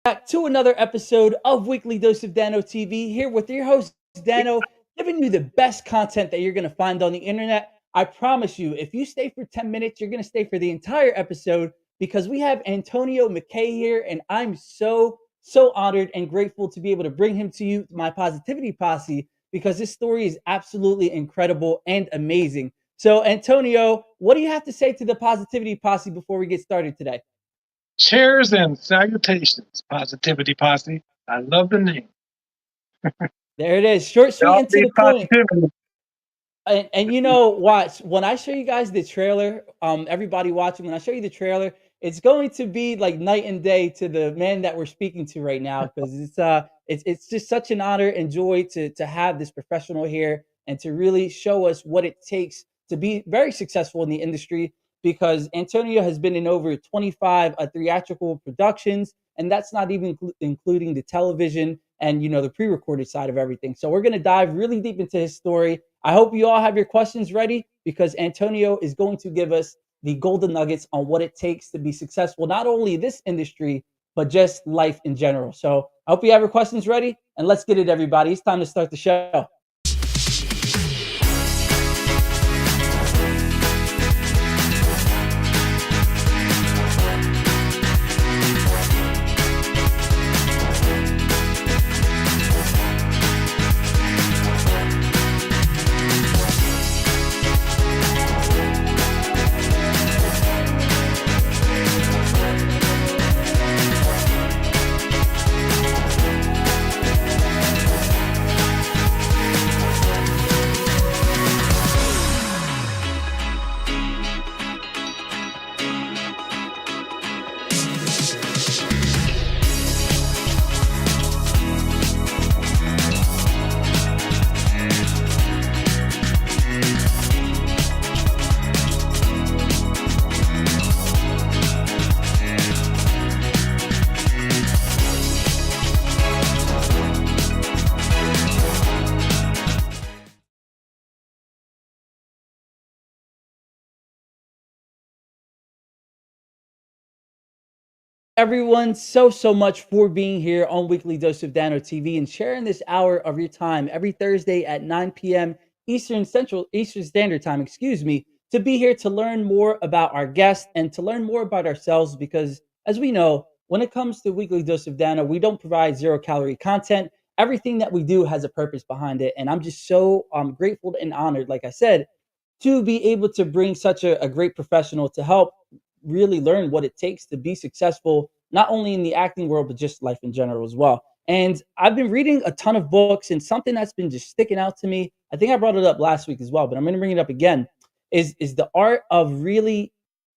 back to another episode of Weekly Dose of Dano TV, here with your host, Dano, giving you the best content that you're going to find on the internet. I promise you, if you stay for 10 minutes, you're going to stay for the entire episode because we have Antonio McKay here, and I'm so honored and grateful to be able to bring him to you, my Positivity Posse, because this story is absolutely incredible and amazing. So, Antonio, what do you have to say to the Positivity Posse before we get started today? Cheers and salutations, Positivity Posse. I love the name. There it is. Short, sweet, Y'all and to be the point. positivity. And you know, watch when I show you guys the trailer. Everybody watching, when I show you the trailer, it's going to be like night and day to the man that we're speaking to right now, because it's just such an honor and joy to have this professional here and to really show us what it takes to be very successful in the industry. Because Antonio has been in over 25 theatrical productions, and that's not even including the television and the pre-recorded side of everything. So we're going to dive really deep into his story. I hope you all have your questions ready, because Antonio is going to give us the golden nuggets on what it takes to be successful, not only in this industry, but just life in general. So I hope you have your questions ready, and let's get it, everybody. It's time to start the show. Everyone, so much for being here on Weekly Dose of Dano TV and sharing this hour of your time every Thursday at 9 p.m. Eastern Standard Time, to be here to learn more about our guests and to learn more about ourselves. Because as we know, when it comes to Weekly Dose of Dano, we don't provide zero-calorie content. Everything that we do has a purpose behind it, and I'm just so grateful and honored, like I said, to be able to bring such a great professional to help really learn what it takes to be successful, not only in the acting world, but just life in general as well. And I've been reading a ton of books, and something that's been just sticking out to me, I think I brought it up last week as well, but I'm going to bring it up again, is the art of really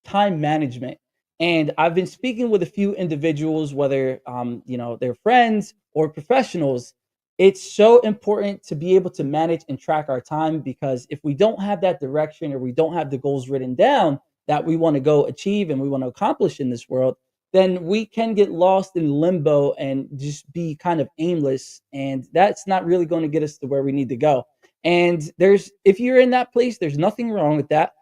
time management. And I've been speaking with a few individuals, whether they're friends or professionals. It's so important to be able to manage and track our time, because if we don't have that direction, or we don't have the goals written down that we want to go achieve and we want to accomplish in this world, then we can get lost in limbo and just be kind of aimless. And that's not really going to get us to where we need to go. And if you're in that place, there's nothing wrong with that.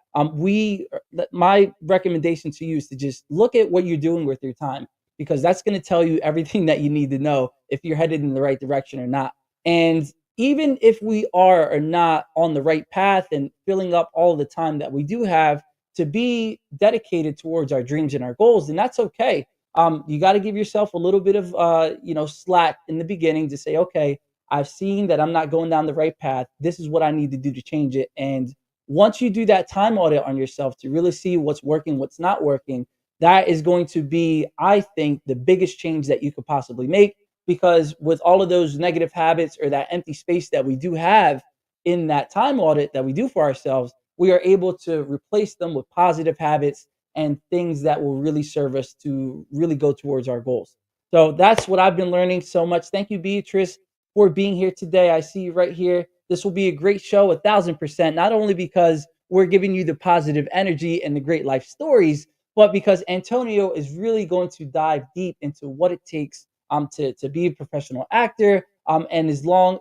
My recommendation to you is to just look at what you're doing with your time, because that's going to tell you everything that you need to know if you're headed in the right direction or not. And even if we are or not on the right path and filling up all the time that we do have to be dedicated towards our dreams and our goals, then that's okay. You got to give yourself a little bit of slack in the beginning to say, okay, I've seen that I'm not going down the right path. This is what I need to do to change it. And once you do that time audit on yourself to really see what's working, what's not working, that is going to be, I think, the biggest change that you could possibly make. Because with all of those negative habits or that empty space that we do have in that time audit that we do for ourselves, we are able to replace them with positive habits and things that will really serve us to really go towards our goals. So that's what I've been learning so much. Thank you, Beatrice, for being here today. I see you right here. This will be a great show, 1,000%, not only because we're giving you the positive energy and the great life stories, but because Antonio is really going to dive deep into what it takes to be a professional actor, and as well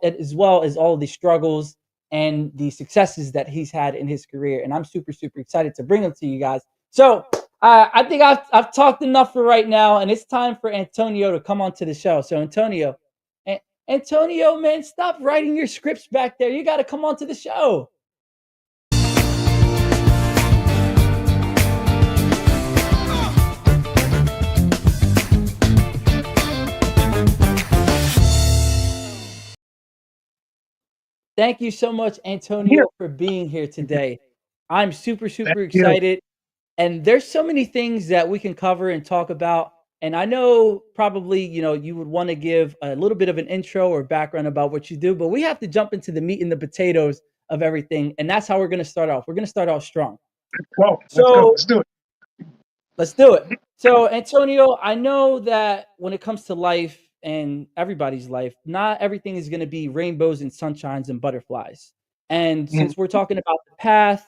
as all the struggles and the successes that he's had in his career. And I'm super excited to bring them to you guys. So I think I've talked enough for right now, and it's time for Antonio to come onto the show. So Antonio, Antonio, man, stop writing your scripts back there. You got to come onto the show. Thank you so much, Here, Antonio, for being here today. I'm super, thank super you. excited. And there's so many things that we can cover and talk about. And I know probably, you would want to give a little bit of an intro or background about what you do, but we have to jump into the meat and the potatoes of everything. And that's how we're going to start off. We're going to start off strong. Go. Let's go. So Let's do it. let's do it. So, Antonio, I know that when it comes to life and everybody's life, not everything is going to be rainbows and sunshines and butterflies. And Mm, since we're talking about the path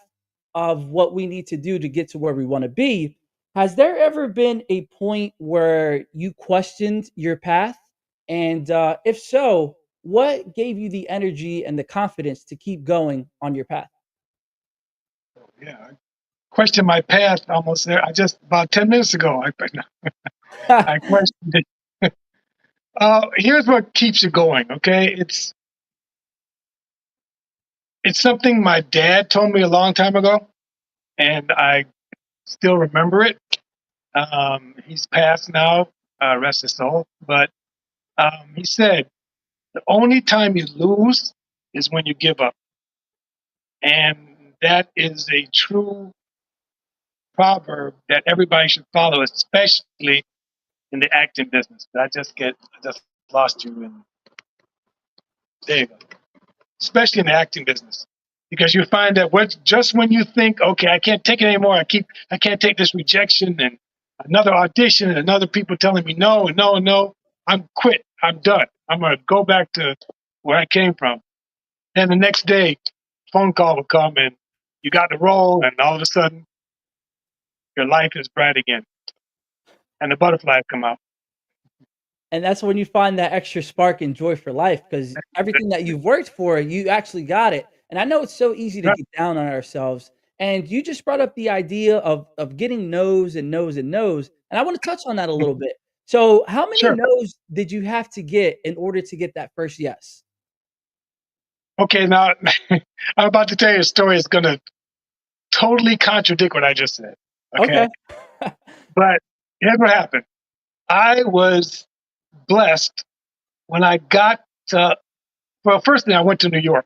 of what we need to do to get to where we want to be, has there ever been a point where you questioned your path? And if so, what gave you the energy and the confidence to keep going on your path? yeah. I questioned my past almost there. I just about 10 minutes ago. I questioned it. Here's what keeps you going. Okay, it's something my dad told me a long time ago, and I still remember it. He's passed now, rest his soul. But he said the only time you lose is when you give up, and that is a true proverb that everybody should follow, especially in the acting business. I just lost you, and there you go. Especially in the acting business, because you find that just when you think, okay, I can't take it anymore, I can't take this rejection and another audition and another people telling me no and no and no, I'm quit, I'm done, I'm gonna go back to where I came from. And the next day, phone call will come and you got the role, and all of a sudden, your life is bright again, and the butterflies come out. And that's when you find that extra spark and joy for life because everything that you've worked for, you actually got it. And I know it's so easy to Right. get down on ourselves. And you just brought up the idea of getting no's and no's and no's. And I want to touch on that a little bit. So, how many Sure. no's did you have to get in order to get that first yes? Okay, now I'm about to tell you a story that's going to totally contradict what I just said. Okay, Okay. but here's what happened. I was blessed when I got to, well, first thing, I went to New York.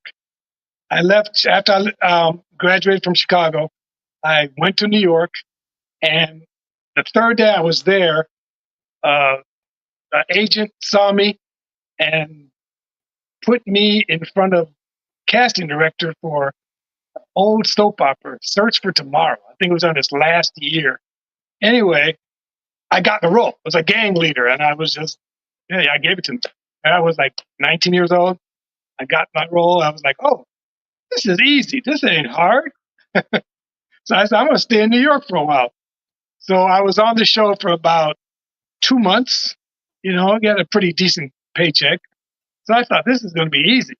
I left after I graduated from Chicago. I went to New York, and the third day I was there, uh, an agent saw me and put me in front of casting director for old soap opera, Search for Tomorrow. I think it was on its last year. Anyway, I got the role. I was a gang leader, and I was just, yeah, I gave it to him. And I was like 19 years old. I got my role. I was like, oh, this is easy. This ain't hard. So I said, I'm going to stay in New York for a while. So I was on the show for about 2 months. You know, get a pretty decent paycheck. So I thought this is going to be easy.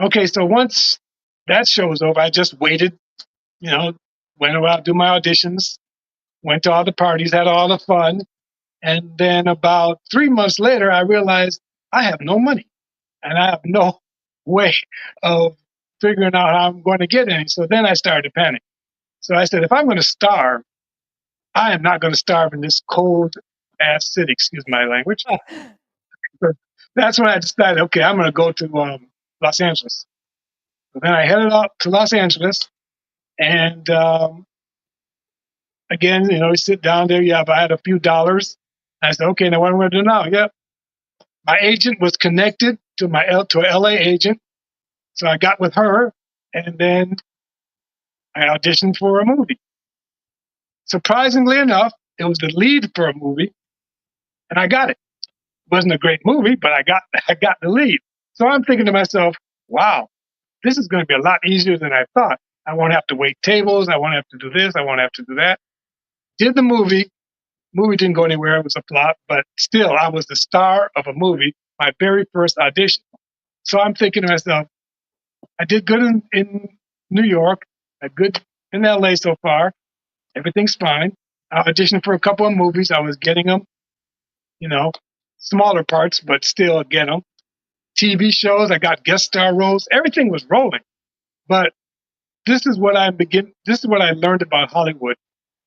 Okay, so once that show was over, I just waited, you know, went around, do my auditions, went to all the parties, had all the fun. And then about 3 months later, I realized I have no money and I have no way of figuring out how I'm going to get any. So then I started to panic. So I said, if I'm going to starve, I am not going to starve in this cold ass city, excuse my language. But that's when I decided, okay, I'm going to go to Los Angeles. So then I headed out to Los Angeles, and again, you know, we sit down there. Yeah, but I had a few dollars. I said, okay, now what am I going to do now? Yeah, my agent was connected to to an LA agent, so I got with her, and then I auditioned for a movie. Surprisingly enough, it was the lead for a movie, and I got it. It wasn't a great movie, but I got the lead. So I'm thinking to myself, wow, this is going to be a lot easier than I thought. I won't have to wait tables. I won't have to do this. I won't have to do that. Did the movie. Movie didn't go anywhere. It was a flop, but still, I was the star of a movie, my very first audition. So I'm thinking to myself, I did good in New York, I did good in LA so far. Everything's fine. I auditioned for a couple of movies. I was getting them, you know, smaller parts, but still get them. TV shows, I got guest star roles. Everything was rolling. But this is what I learned about Hollywood.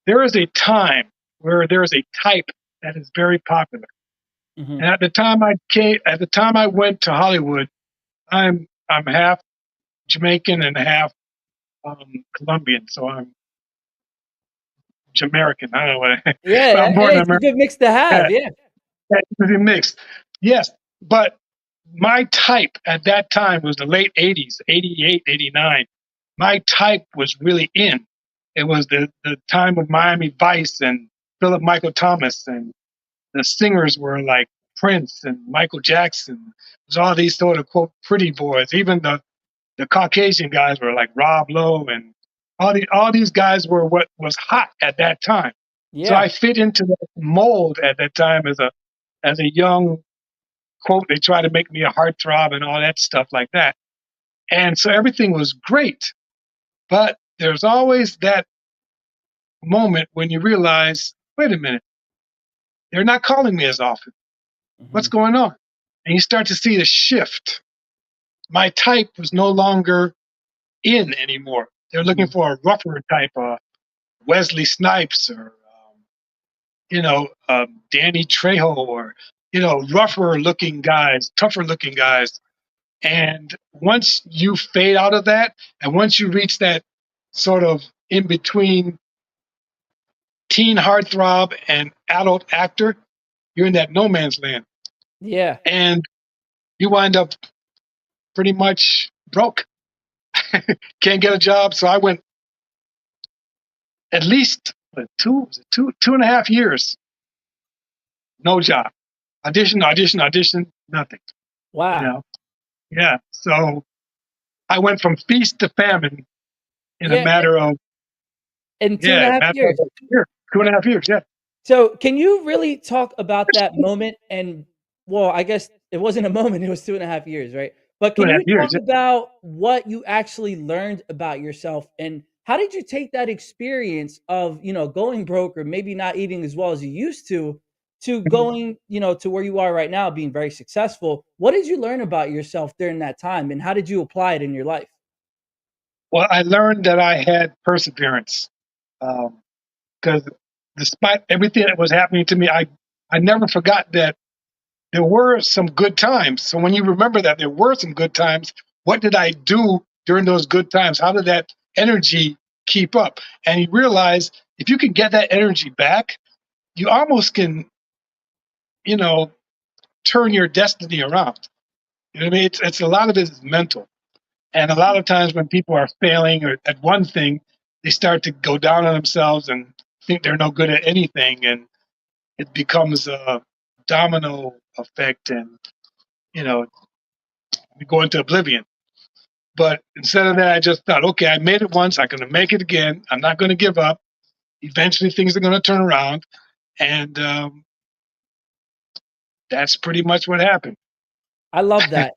There is a time where there is a type that is very popular. Hmm. And at the time I went to Hollywood, I'm half Jamaican and half Colombian, so I'm Jamaican. I don't know what, but Yeah, I'm born hey, in it's a America. good mix to have. Yeah, Yeah. it's mixed. Yes, but my type at that time was the late 80s, 88, 89. My type was really in. It was the time of Miami Vice and Philip Michael Thomas, and the singers were like Prince and Michael Jackson. It was all these sort of quote pretty boys. Even the Caucasian guys were like Rob Lowe, and all these guys were what was hot at that time. So Yeah. I fit into the mold at that time as a young quote. They tried to make me a heartthrob and all that stuff like that. And so everything was great. But there's always that moment when you realize, wait a minute, they're not calling me as often. What's Hmm. going on? And you start to see the shift. My type was no longer in anymore. They're looking Hmm. for a rougher type, Wesley Snipes or Danny Trejo or rougher looking guys, tougher looking guys. And once you fade out of that, and once you reach that sort of in between teen heartthrob and adult actor, you're in that no man's land, Yeah. and you wind up pretty much broke. Can't get a job. So I went at least two and a half years, no job. Audition, audition, audition, nothing. You Wow. know, yeah. So I went from feast to famine in a Yeah. matter of In two and a yeah, half matter of years. a year, 2.5 years. Yeah, So, can you really talk about that moment? And well, I guess it wasn't a moment, it was 2.5 years, right? But two can and a half you talk years. Yeah. about what you actually learned about yourself and how did you take that experience of, going broke or maybe not eating as well as you used to Mhm. going, to where you are right now being very successful? What did you learn about yourself during that time and how did you apply it in your life? Well, I learned that I had perseverance because despite everything that was happening to me, I never forgot that there were some good times. So when you remember that there were some good times, what did I do during those good times? How did that energy keep up? And you realize if you can get that energy back, you almost can, you know, turn your destiny around. You know what I mean? It's a lot of it is mental. And a lot of times when people are failing or at one thing, they start to go down on themselves and think they're no good at anything. And it becomes a domino effect and, you know, we go into oblivion. But instead of that, I just thought, okay, I made it once. I'm going to make it again. I'm not going to give up. Eventually, things are going to turn around. And that's pretty much what happened. I love that,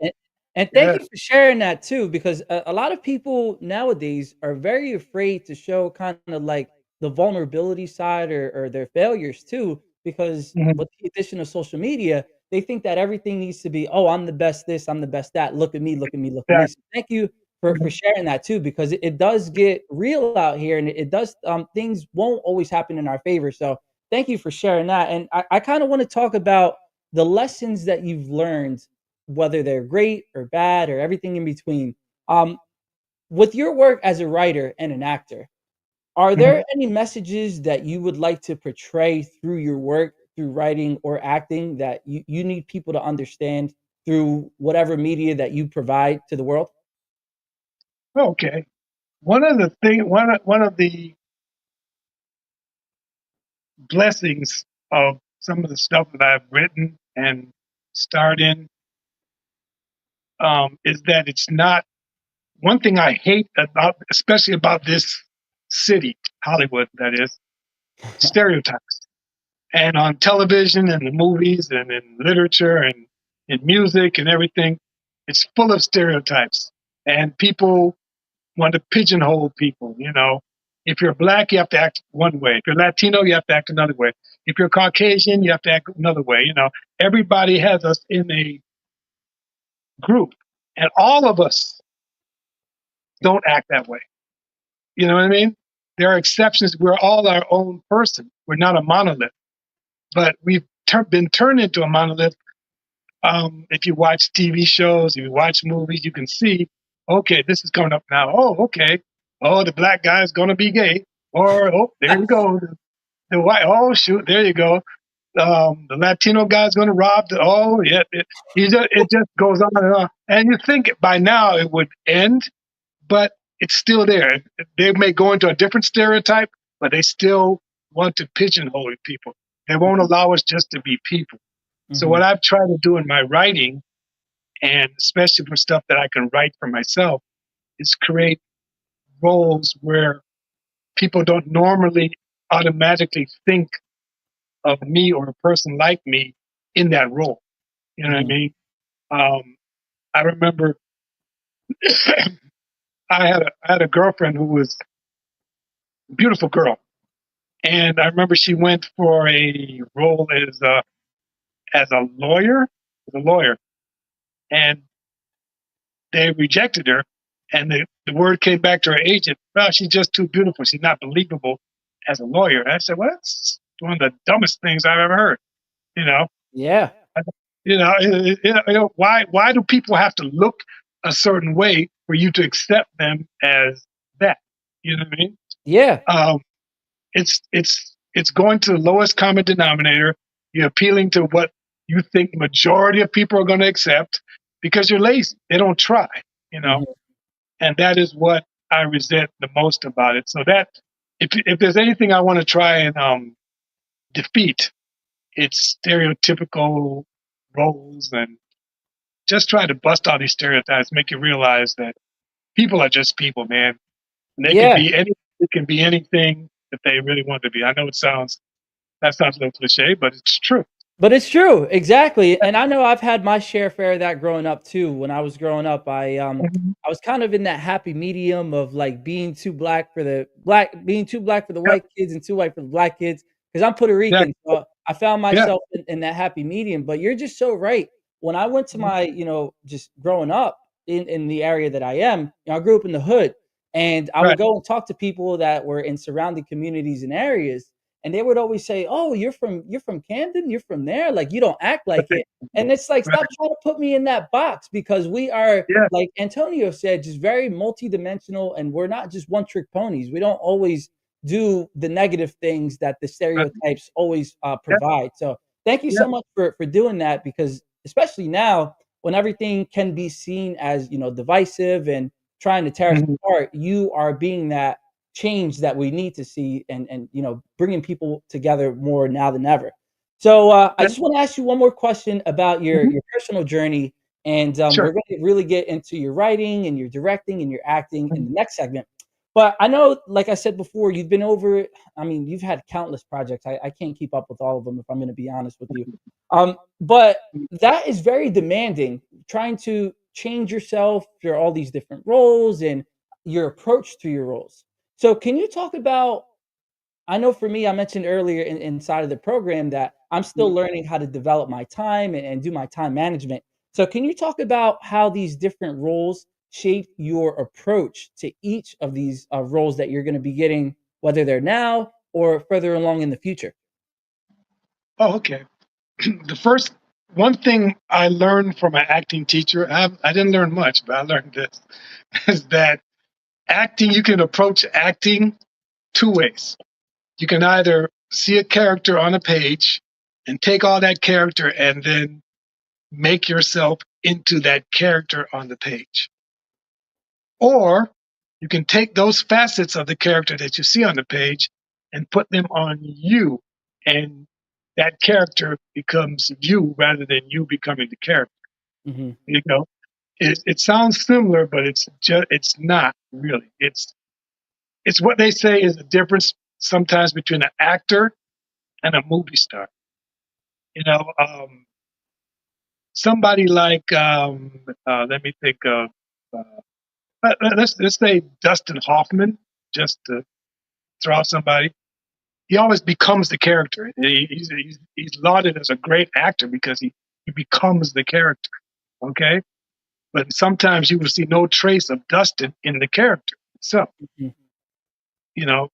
and thank Yeah. you for sharing that too, because a lot of people nowadays are very afraid to show kind of like the vulnerability side or their failures too, because Mhm. with the addition of social media, they think that everything needs to be, oh, I'm the best this, I'm the best that. Look at me, look at me, look at me. Exactly. So thank you for Mhm. sharing that too, because it does get real out here, and it does things won't always happen in our favor. So thank you for sharing that, and I kind of want to talk about the lessons that you've learned whether they're great or bad or everything in between. Um, with your work as a writer and an actor, are Mhm. there any messages that you would like to portray through your work, through writing or acting that you need people to understand through whatever media that you provide to the world? Okay. One of the blessings of some of the stuff that I've written and starred in is that it's not one thing I hate about, especially about this city, Hollywood, that is stereotypes. And on television and the movies and in literature and in music and everything, it's full of stereotypes. And people want to pigeonhole people, you know. If you're black, you have to act one way. If you're Latino, you have to act another way. If you're Caucasian, you have to act another way. Everybody has us in a group, and all of us don't act that way. You know what I mean? There are exceptions. We're all our own person. We're not a monolith, but we've been turned into a monolith. If you watch TV shows, if you watch movies, you can see, okay, this is coming up now. Oh, okay. Oh, the black guy is going to be gay. Or, oh, there you go. The white, oh, shoot, there you go. The Latino guy's going to rob. Oh, yeah. It just goes on and on. And you think by now it would end, but it's still there. They may go into a different stereotype, but they still want to pigeonhole people. They won't allow us just to be people. So Mhm. what I've tried to do in my writing, and especially for stuff that I can write for myself, is create roles where people don't normally automatically think of me or a person like me in that role. You know what I Mhm. mean? I remember I had a girlfriend who was a beautiful girl, and I remember she went for a role as a lawyer, and they rejected her. And the word came back to her agent, well, she's just too beautiful. She's not believable as a lawyer. And I said, well, that's one of the dumbest things I've ever heard. You know, Yeah. why do people have to look a certain way for you to accept them as that? You know what I mean? Yeah. Um, it's going to the lowest common denominator. You're appealing to what you think the majority of people are going to accept because you're lazy. They don't try, you know, Mhm. and that is what I resent the most about it. So that if there's anything I want to try and defeat, it's stereotypical roles and just try to bust all these stereotypes, make you realize that people are just people, man. And Yeah. it can be anything that they really want to be. I know that sounds a little cliche, but it's true. But it's true, exactly, and I know I've had my share of that growing up too. When I was growing up, Mhm. I was kind of in that happy medium of, like, being too black for the Yep, white kids and too white for the black kids. Because 'cause I'm Puerto Rican, exactly. so I found Yeah. myself in that happy medium, but you're just so right. When I went to Mhm. my just growing up in the area that I am, I grew up in the hood, and I would Right. go and talk to people that were in surrounding communities and areas, and they would always say, "Oh, you're from Camden? You're from there? Like, you don't act like Right. it." And it's like, Right. stop trying to put me in that box because we are, Yeah. like Antonio said, just very multidimensional, and we're not just one trick ponies. We don't always do the negative things that the Right. stereotypes always Yeah. provide. So thank you Yeah. so much for doing that because especially now when everything can be seen as divisive and trying to tear us Mhm. apart, you are being that change that we need to see and bringing people together more now than ever. So I Yeah. just want to ask you one more question about your Mhm. your personal journey, and Sure. we're going to really get into your writing and your directing and your acting in Mhm. the next segment. But I know, like I said before, you've been over. I mean, you've had countless projects. I can't keep up with all of them if I'm going to be honest with you. But that is very demanding. Trying to change yourself for all these different roles and your approach to your roles. So can you talk about I know for me, I mentioned earlier inside of the program that I'm still Mhm. learning how to develop my time and do my time management. So can you talk about how these different roles shape your approach to each of these roles that you're going to be getting, whether they're now or further along in the future? Oh, okay. The first one thing I learned from my acting teacher, I didn't learn much, but I learned this, is that acting, you can approach acting two ways. You can either see a character on a page and take all that character and then make yourself into that character on the page. Or you can take those facets of the character that you see on the page and put them on you. And that character becomes you rather than you becoming the character. Hmm. You know, it sounds similar, but it's not really. It's what they say is the difference sometimes between an actor and a movie star. You know, somebody like let me think of let's say Dustin Hoffman, just to throw out somebody, he always becomes the character. He's lauded as a great actor because he becomes the character. Okay, but sometimes you will see no trace of Dustin in the character itself. Mhm.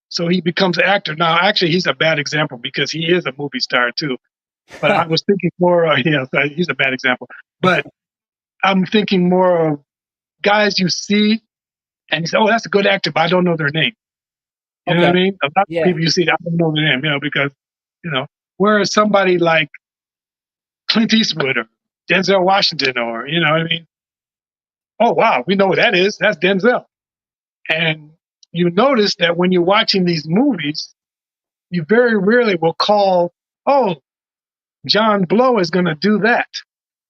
So he becomes an actor. Now, actually, he's a bad example because he is a movie star too. But I was thinking more, he's a bad example. But I'm thinking more of guys you see and you say, oh, that's a good actor, but I don't know their name. You know what I Okay. mean? A lot of Yeah. people you see, I don't know their name, because, whereas somebody like Clint Eastwood or Denzel Washington or, you know what I mean? Oh, wow, we know what that is. That's Denzel. And you notice that when you're watching these movies, you very rarely will call, oh, John Blow is going to do that.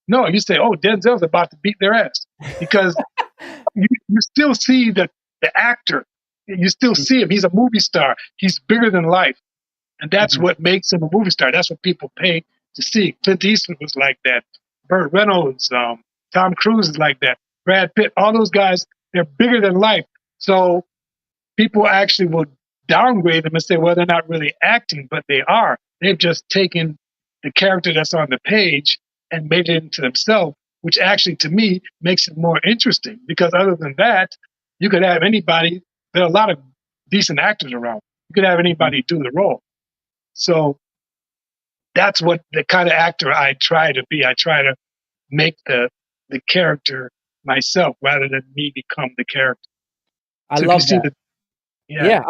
No, you say, oh, Denzel's about to beat their ass because you still see the actor. You still see him. He's a movie star. He's bigger than life. And that's Mhm. what makes him a movie star. That's what people pay to see. Clint Eastwood was like that. Burt Reynolds, Tom Cruise is like that. Brad Pitt, all those guys, they're bigger than life. So people actually will downgrade them and say, well, they're not really acting, but they are. They've just taken the character that's on the page and made it into themselves, which actually, to me, makes it more interesting. Because other than that, you could have anybody. There are a lot of decent actors around. You could have Mhm. anybody do the role. So that's what the kind of actor I try to be. I try to make the character myself rather than me become the character. I So if you love see that. the yeah. Yeah,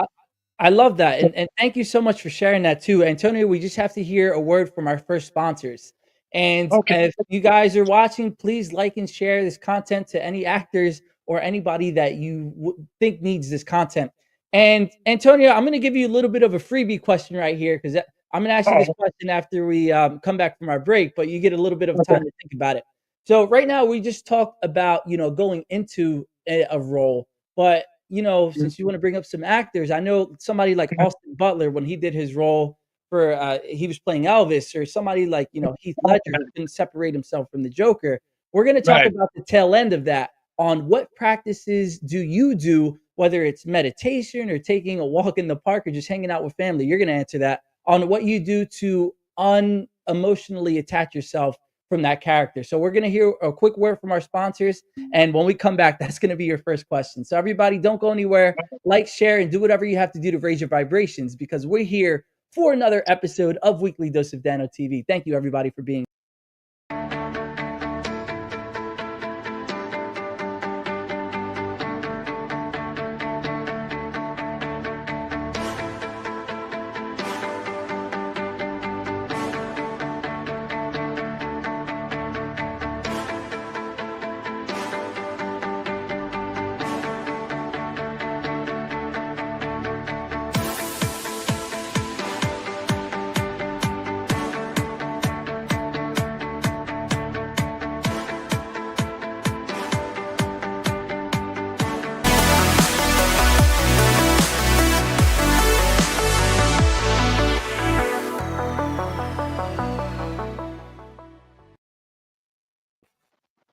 I love that, and thank you so much for sharing that too, Antonio. We just have to hear a word from our first sponsors, and Okay. if you guys are watching, please like and share this content to any actors or anybody that you think needs this content. And Antonio, I'm going to give you a little bit of a freebie question right here because I'm going to ask you this Oh, question after we come back from our break, but you get a little bit of okay. time to think about it. So right now, we just talked about going into a role, but since you want to bring up some actors, I know somebody like Austin Butler when he did his role for he was playing Elvis, or somebody like Heath Ledger who couldn't separate himself from the Joker. We're going to talk Right. about the tail end of that on what practices do you do, whether it's meditation or taking a walk in the park or just hanging out with family. You're going to answer that on what you do to unemotionally attach yourself from that character. So we're going to hear a quick word from our sponsors. And when we come back, that's going to be your first question. So everybody, don't go anywhere. Like, share, and do whatever you have to do to raise your vibrations because we're here for another episode of Weekly Dose of Dano TV. Thank you, everybody, for being.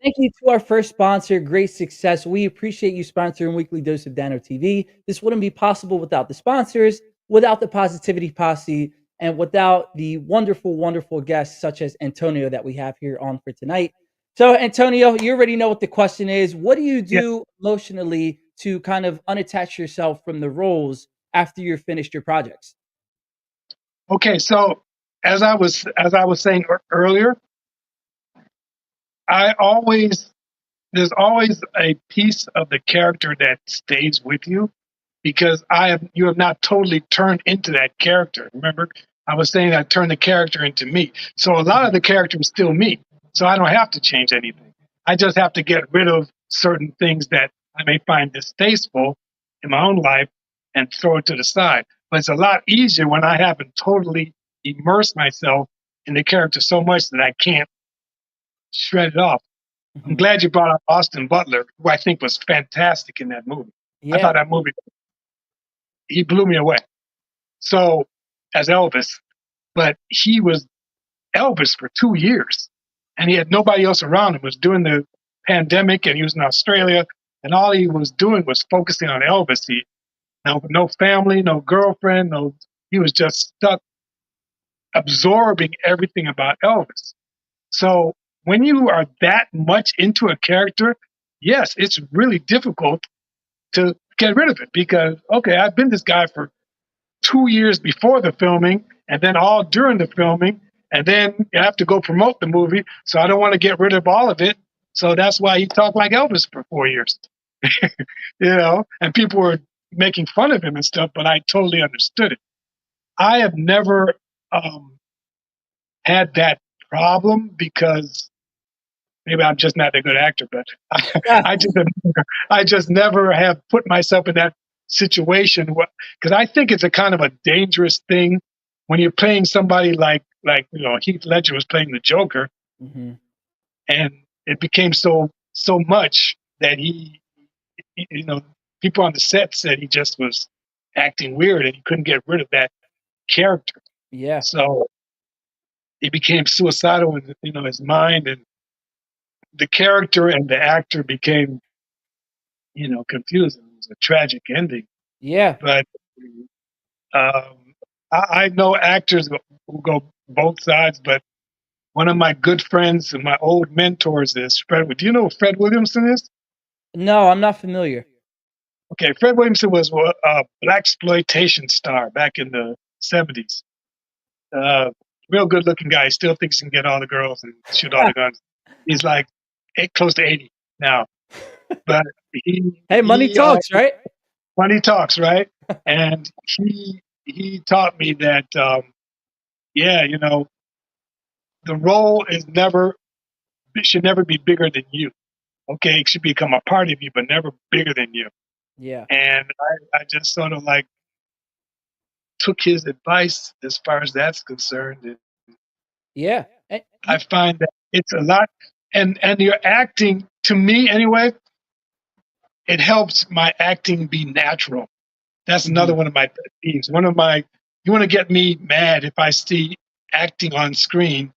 Thank you to our first sponsor, Great Success. We appreciate you sponsoring Weekly Dose of Dano TV. This wouldn't be possible without the sponsors, without the Positivity Posse, and without the wonderful, wonderful guests such as Antonio that we have here on for tonight. So, Antonio, you already know what the question is. What do you Yeah. do emotionally to kind of unattach yourself from the roles after you're finished your projects? Okay. So as I was saying earlier, I always there's always a piece of the character that stays with you because you have not totally turned into that character. Remember, I was saying I turned the character into me. So a lot of the character is still me. So I don't have to change anything. I just have to get rid of certain things that I may find distasteful in my own life and throw it to the side. But it's a lot easier when I haven't totally immersed myself in the character so much that I can't shred it off. I'm Mhm. glad you brought up Austin Butler, who I think was fantastic in that movie. I thought Yeah. that movie, he blew me away. So, as Elvis, but he was Elvis for 2 years and he had nobody else around him. It was during the pandemic and he was in Australia and all he was doing was focusing on Elvis. no family, no girlfriend, no. He was just stuck absorbing everything about Elvis. So when you are that much into a character, yes, it's really difficult to get rid of it because okay, I've been this guy for 2 years before the filming, and then all during the filming, and then you have to go promote the movie. So I don't want to get rid of all of it. So that's why he talked like Elvis for 4 years, and people were making fun of him and stuff, but I totally understood it. I have never um, had that problem because maybe I'm just not a good actor, but Yeah. I just I just never have put myself in that situation because I think it's a kind of a dangerous thing when you're playing somebody like Heath Ledger was playing the Joker, Hmm. and it became so much that he people on the set said he just was acting weird and he couldn't get rid of that character. Yeah. So he became suicidal in his mind, and the character and the actor became confusing. It was a tragic ending. Yeah. But I know actors who go both sides, but one of my good friends and my old mentors is Fred. Do you know who Fred Williamson is? No, I'm not familiar. Okay, Fred Williamson was a black exploitation star back in the '70s. Uh, Real good looking guy. He still thinks he can get all the girls and shoot all the guns. He's like close to 80 now, but he Hey, money he talks, right? money talks, right? And he taught me that yeah, the role should never be bigger than you. Okay, it should become a part of you, but never bigger than you. Yeah. And I just sort of like took his advice as far as that's concerned. And Yeah. I find that it's a lot, and your acting to me anyway, it helps my acting be natural. That's another Mhm. one of my pet peeves. You want to get me mad if I see acting on screen,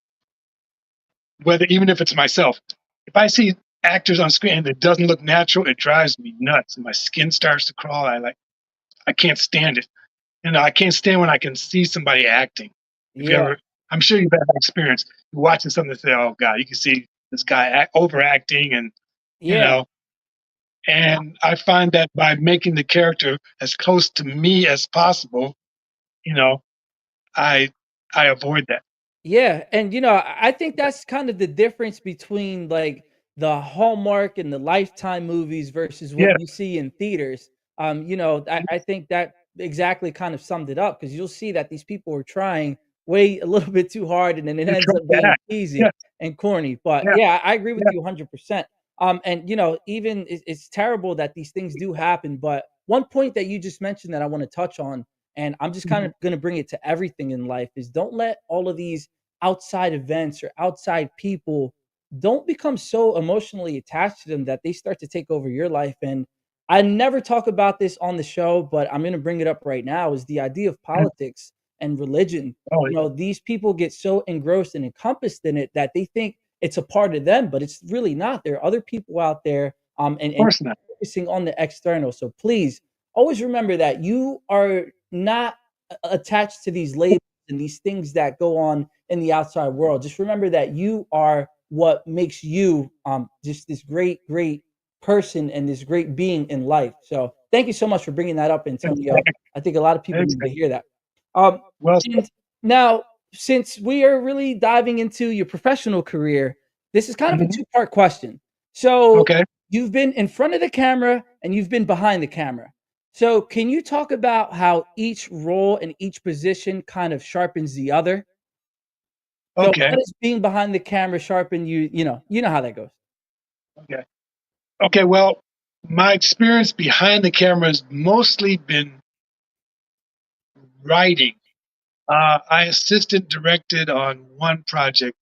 whether even if it's myself. If I see actors on screen and it doesn't look natural, it drives me nuts. My skin starts to crawl. I can't stand it. I can't stand when I can see somebody acting. If you Yeah. ever, I'm sure you've had that experience. You're watching something and say, "Oh God," you can see this guy overacting, and you Yeah. know. And I find that by making the character as close to me as possible, you know, I I avoid that. Yeah, and I think that's kind of the difference between like the Hallmark and the Lifetime movies versus what Yeah, you see in theaters. I think that exactly kind of summed it up because you'll see that these people are trying way a little bit too hard and then it they're ends trying up to being act. cheesy Yes, and corny. But yeah, yeah, I agree with yeah. you 100%. And even it's terrible that these things do happen. But one point that you just mentioned that I want to touch on, and I'm just kind Mhm. of going to bring it to everything in life, is don't let all of these outside events or outside people don't become so emotionally attached to them that they start to take over your life. And I never talk about this on the show, but I'm going to bring it up right now is the idea of politics and religion. Oh, yeah. These people get so engrossed and encompassed in it that they think it's a part of them, but it's really not. There are other people out there Of and course not. focusing on the external. So please always remember that you are not attached to these labels and these things that go on in the outside world. Just remember that you are what makes you just this great person and this great being in life. So thank you so much for bringing that up, Antonio. Exactly. I think a lot of people need to Exactly. hear that. Um, Well said. and now, since we are really diving into your professional career, this is kind of a Mhm. two-part question. So Okay. you've been in front of the camera and you've been behind the camera. So can you talk about how each role and each position kind of sharpens the other? So how Okay. does being behind the camera sharpen you? You know how that goes. Okay. Okay. Well, my experience behind the camera has mostly been writing. I assistant directed on one project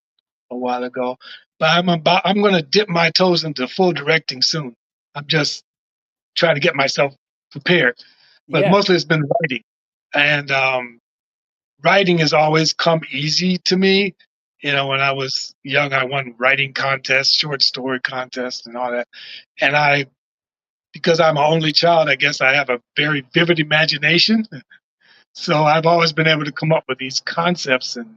a while ago, but I'm going to dip my toes into full directing soon. I'm just trying to get myself prepared, but Yeah. mostly it's been writing, and writing has always come easy to me. When I was young, I won writing contests, short story contests, and all that, and I because I'm an only child, I guess I have a very vivid imagination. So I've always been able to come up with these concepts and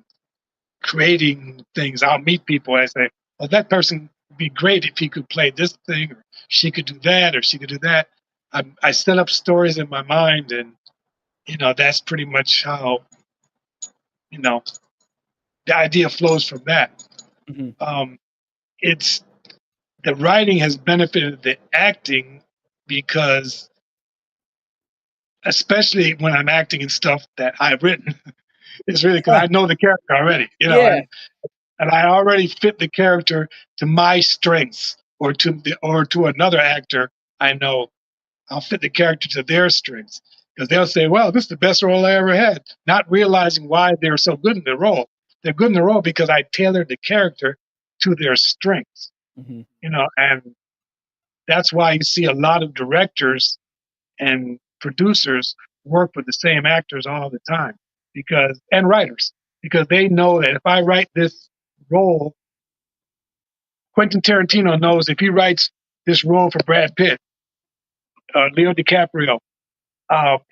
creating things. I'll meet people. I say, "Well, that person would be great if he could play this thing, or she could do that, or she could do that." I set up stories in my mind, and that's pretty much how you know the idea flows from that. Hmm. It's the writing has benefited the acting because, especially when I'm acting in stuff that I've written, it's really because I know the character already, Yeah. and I already fit the character to my strengths, or to another actor I know. I'll fit the character to their strengths because they'll say, "Well, this is the best role I ever had," not realizing why they're so good in the role. They're good in the role because I tailored the character to their strengths, Hmm. and that's why you see a lot of directors and producers work with the same actors all the time, and writers, because they know that if I write this role, Quentin Tarantino knows if he writes this role for Brad Pitt, Leo DiCaprio,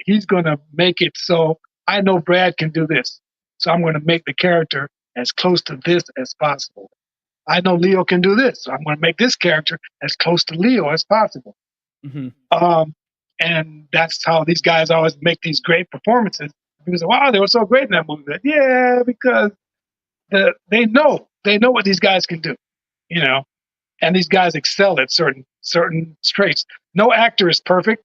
he's going to make it so I know Brad can do this. So I'm going to make the character as close to this as possible. I know Leo can do this. So I'm going to make this character as close to Leo as possible. Hmm. Um, and that's how these guys always make these great performances. People say, "Wow, they were so great in that movie." Yeah, because they know what these guys can do, you know, and these guys excel at certain traits. No actor is perfect.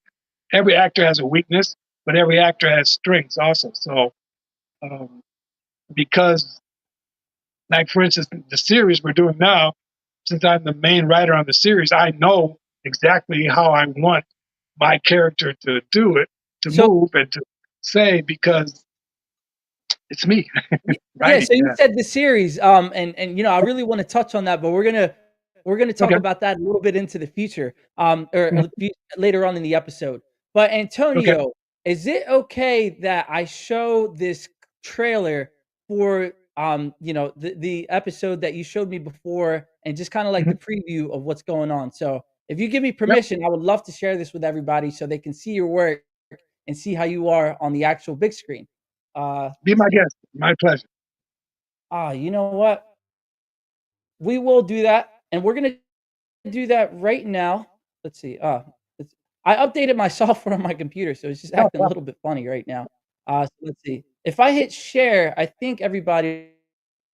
Every actor has a weakness, but every actor has strengths also. So, um, because, like for instance, the series we're doing now, since I'm the main writer on the series, I know exactly how I want my character to do it, to So move, and to say, because it's me yeah, writing. so you Yeah. said the series, and I really want to touch on that, but we're gonna talk Okay. about that a little bit into the future, or Mhm. later on in the episode. But Okay. Antonio, is it okay that I show this trailer for the episode that you showed me before, and just kind of like the Mhm. preview of what's going on? So if you give me Yep. permission, I would love to share this with everybody so they can see your work and see how you are on the actual big screen. Be Let's my see. guest. My pleasure. You know what? We will do that, and we're gonna do that right now. Let's see. I updated my software on my computer, so it's just Oh, acting a wow. little bit funny right now. So let's see. If I hit share, I think everybody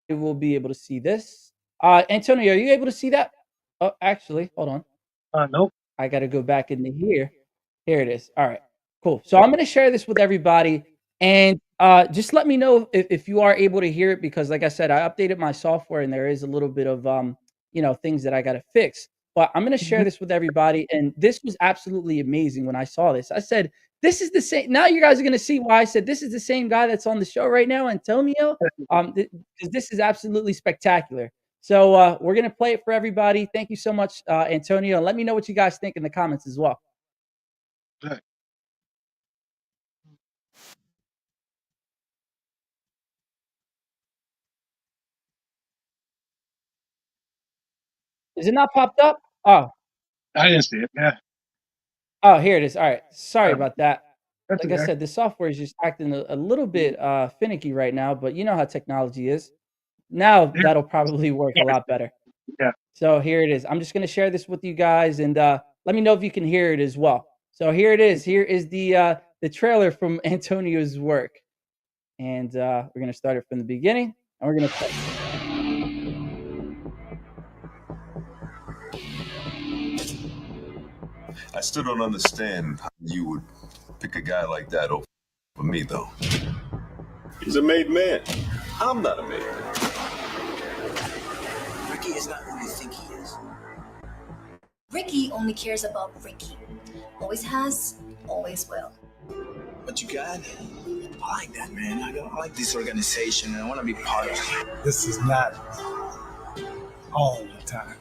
will be able to see this. Antonio, are you able to see that? Oh, actually, hold on. Nope. I got to go back into here. Here it is. All right, cool. So I'm going to share this with everybody, and just let me know if you are able to hear it, because, like I said, I updated my software, and there is a little bit of things that I got to fix. But I'm going to share Mhm. this with everybody, and this was absolutely amazing when I saw this. I said, "This is the same." Now you guys are going to see why I said this is the same guy that's on the show right now, Antonio. Because this is absolutely spectacular. So we're gonna play it for everybody. Thank you so much, Antonio. Let me know what you guys think in the comments as well. Good. Is it not popped up? I didn't see it. Yeah. Oh, here it is. All right. Sorry Um, about that. that's Like I okay. said, the software is just acting a little bit finicky right now, but you know how technology is. Now Yeah. that'll probably work a lot better. Yeah. So here it is. I'm just gonna share this with you guys, and let me know if you can hear it as well. So here it is. Here is the trailer from Antonio's work, and we're gonna start it from the beginning, and we're gonna play. I still don't understand how you would pick a guy like that over me, though. He's a made man. I'm not a made man. Ricky is not who you think he is. Ricky only cares about Ricky. Always has, always will. What you got? I like that, man. I like this organization, and I want to be part of it. This is not all the time.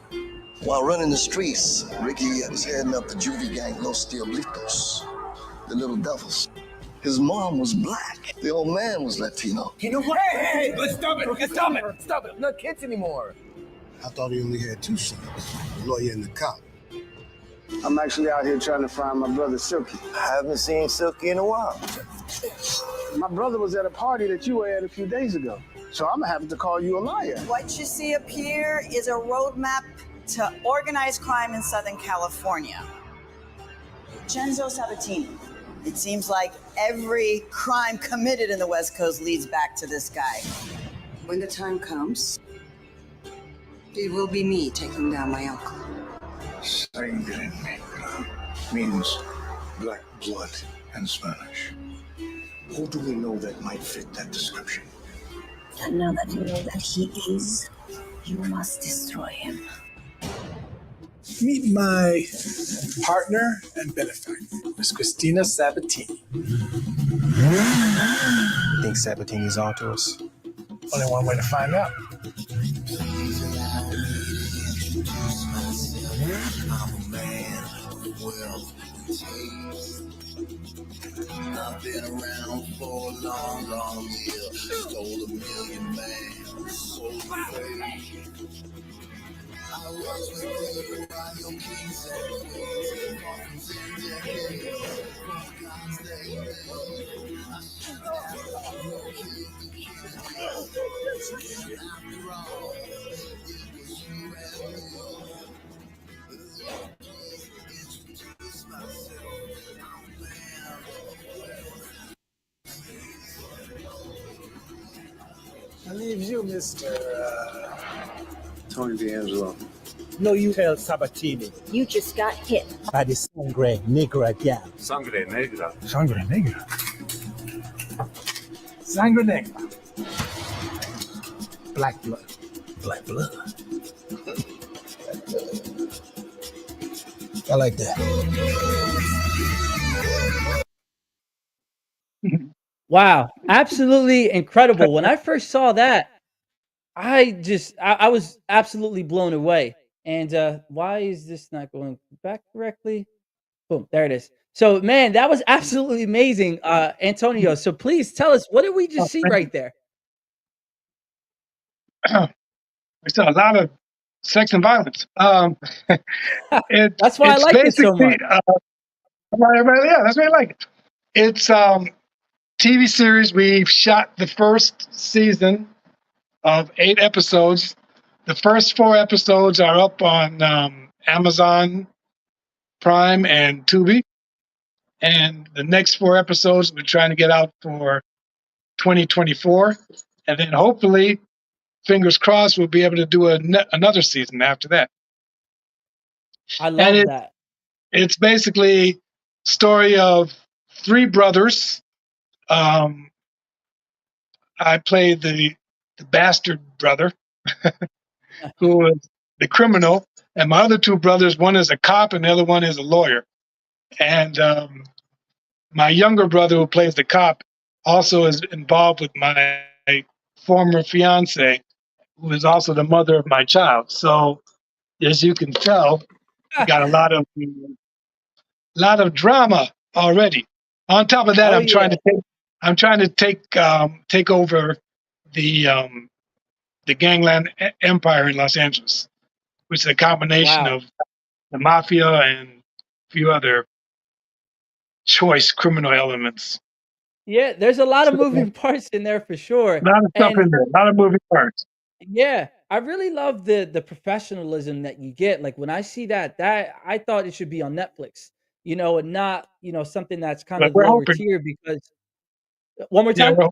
While running the streets, Ricky was heading up the juvie gang Los Diablitos, the Little Devils. His mom was black. The old man was Latino. You know what? Hey, let's stop it. Let's stop it. Stop it. I'm not kids anymore. I thought he only had two sons, the lawyer and the cop. I'm actually out here trying to find my brother Silky. I haven't seen Silky in a while. My brother was at a party that you were at a few days ago, so I'm gonna have to call you a liar. What you see up here is a roadmap to organized crime in Southern California. Genzo Sabatini. It seems like every crime committed in the West Coast leads back to this guy. When the time comes, it will be me taking down my uncle. Sangre Negra means black blood in Spanish. Who do we know that might fit that description? And now that you know that he is, you must destroy him. Meet my partner and benefactor, Miss Christina Sabatini. Think Sabatini's onto us? Only one way to find out. I've been around for a long, long year. Stole a million man, sold the faith. I was with you around your kings and queens. Coffins in decades, from God's day. I should have killed the king. After all, it was you and me. Introduce myself. That leaves you, Mr. Tony D'Angelo. No, you held Sabatini You just got hit. by the Sangre Negra gang. Sangre Negra. Sangre Negra. Sangre Negra. Black blood. Black blood. I like that. Wow, absolutely incredible. When I first saw that, I was absolutely blown away. And why is this not going back correctly? Boom, there it is. So, man, that was absolutely amazing, Antonio. So, please tell us, what did we just see right there? We saw a lot of sex and violence. That's why I it's liked it so basically, much. yeah, that's what I like it. It's TV series. We've shot the first season of 8 episodes. The first 4 episodes are up on Amazon Prime and Tubi, and the next 4 episodes we're trying to get out for 2024, and then hopefully, fingers crossed, we'll be able to do another season after that. I And love that. it's basically story of 3 brothers. I played the bastard brother who was the criminal, and my other 2 brothers, one is a cop and the other one is a lawyer. And my younger brother, who plays the cop, also is involved with my former fiance, who is also the mother of my child. So, as you can tell, we got a lot of drama already. On top of that, Oh, I'm trying to take over the gangland empire in Los Angeles, which is a combination wow. of the mafia and a few other choice criminal elements. Yeah, there's a lot of So, moving parts in there for sure. a lot of stuff And in there, a lot of moving parts. yeah, I really love the professionalism that you get. Like when I see that I thought it should be on Netflix, and not, something that's kind But of we're lower hoping, tier because one more yeah, time?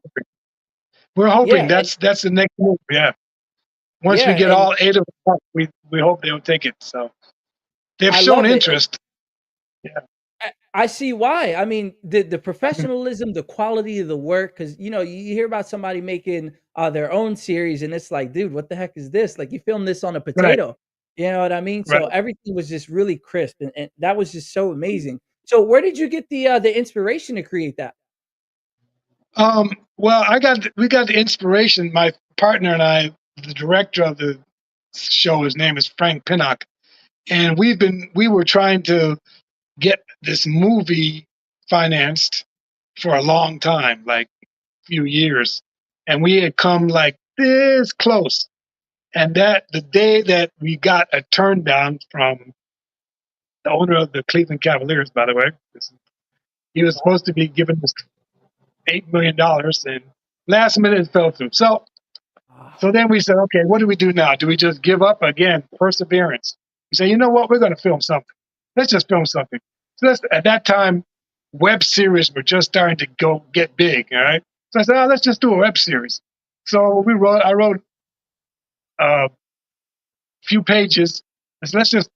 we're hoping Yeah, and that's the next move. Yeah, once we yeah, get and all 8 of them, up, we hope they'll take it. So they've I shown love it. interest. Yeah, I see why. I mean, the professionalism, the quality of the work, because you hear about somebody making their own series, and it's like, dude, what the heck is this? Like you filmed this on a right, potato. You know what I mean? right. So everything was just really crisp, and that was just so amazing. So where did you get the inspiration to create that? Well, we got the inspiration. My partner and I, the director of the show, his name is Frank Pinnock, and we were trying to get this movie financed for a long time, like a few years, and we had come like this close. And that the day that we got a turn down from the owner of the Cleveland Cavaliers, by the way. He was supposed to be given this $8 million, and last minute it fell through. So then we said, okay, what do we do now? Do we just give up again? Perseverance. We say, you know what? We're going to film something. Let's just film something. So at that time, web series were just starting to get big. All right. So I said, let's just do a web series. So I wrote a few pages. I said, let's just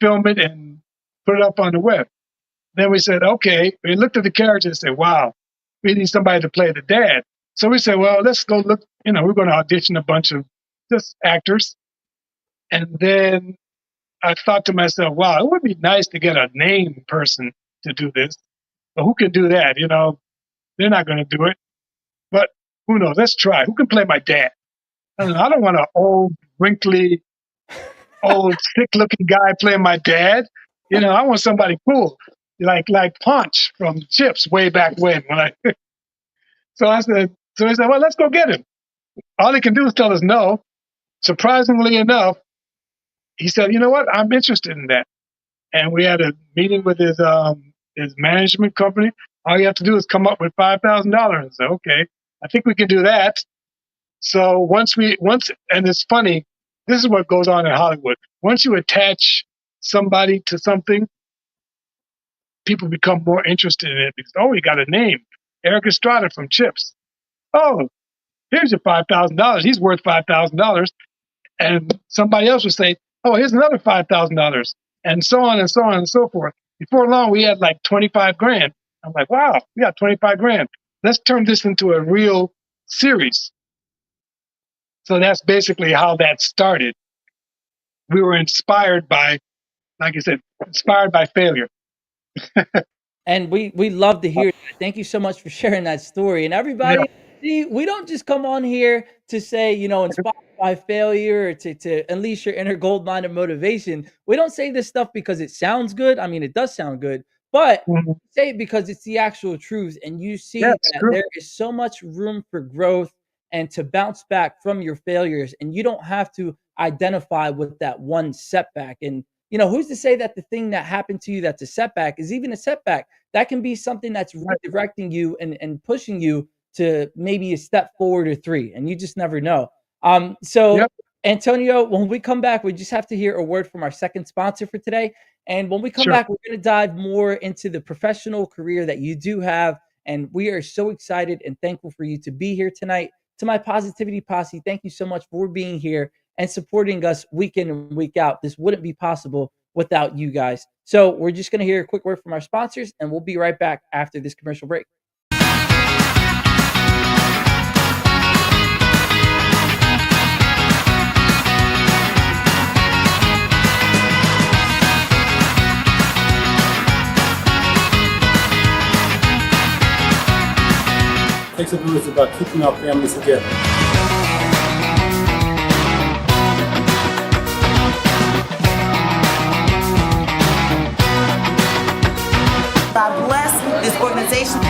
film it and put it up on the web. Then we said, okay. We looked at the characters and said, wow, we need somebody to play the dad. So we said, well, let's go look. We're going to audition a bunch of just actors. And then I thought to myself, wow, it would be nice to get a named person to do this. But who can do that? They're not going to do it. But who knows? Let's try. Who can play my dad? I don't want an old, wrinkly, sick-looking guy playing my dad. I want somebody cool, like Punch from Chips way back when. So he said, well, let's go get him. All he can do is tell us no. Surprisingly enough, he said, you know what? I'm interested in that. And we had a meeting with his management company. All you have to do is come up with $5,000. I said, okay, I think we can do that. So and it's funny, this is what goes on in Hollywood. Once you attach somebody to something, people become more interested in it because, you got a name. Eric Estrada from Chips. Oh, here's your $5,000. He's worth $5,000. And somebody else would say, oh, here's another $5,000. And so on and so on and so forth. Before long, we had like 25 grand. I'm like, wow, we got 25 grand. Let's turn this into a real series. So that's basically how that started. We were inspired by, like I said, failure. And we love to hear that. Thank you so much for sharing that story. And everybody, see, we don't just come on here to say, inspired by failure or to unleash your inner gold mine of motivation. We don't say this stuff because it sounds good. I mean, it does sound good, but we say it because it's the actual truth. And you see that there is so much room for growth and to bounce back from your failures. And you don't have to identify with that one setback. And who's to say that the thing that happened to you that's a setback is even a setback? That can be something that's redirecting you and pushing you to maybe a step forward or three, and you just never know. Antonio, when we come back, we just have to hear a word from our second sponsor for today. And when we come back, we're going to dive more into the professional career that you do have. And we are so excited and thankful for you to be here tonight. To my Positivity Posse, thank you so much for being here and supporting us week in and week out. This wouldn't be possible without you guys. So we're just going to hear a quick word from our sponsors, and we'll be right back after this commercial break. Flexibility is about keeping our families together. God bless this organization.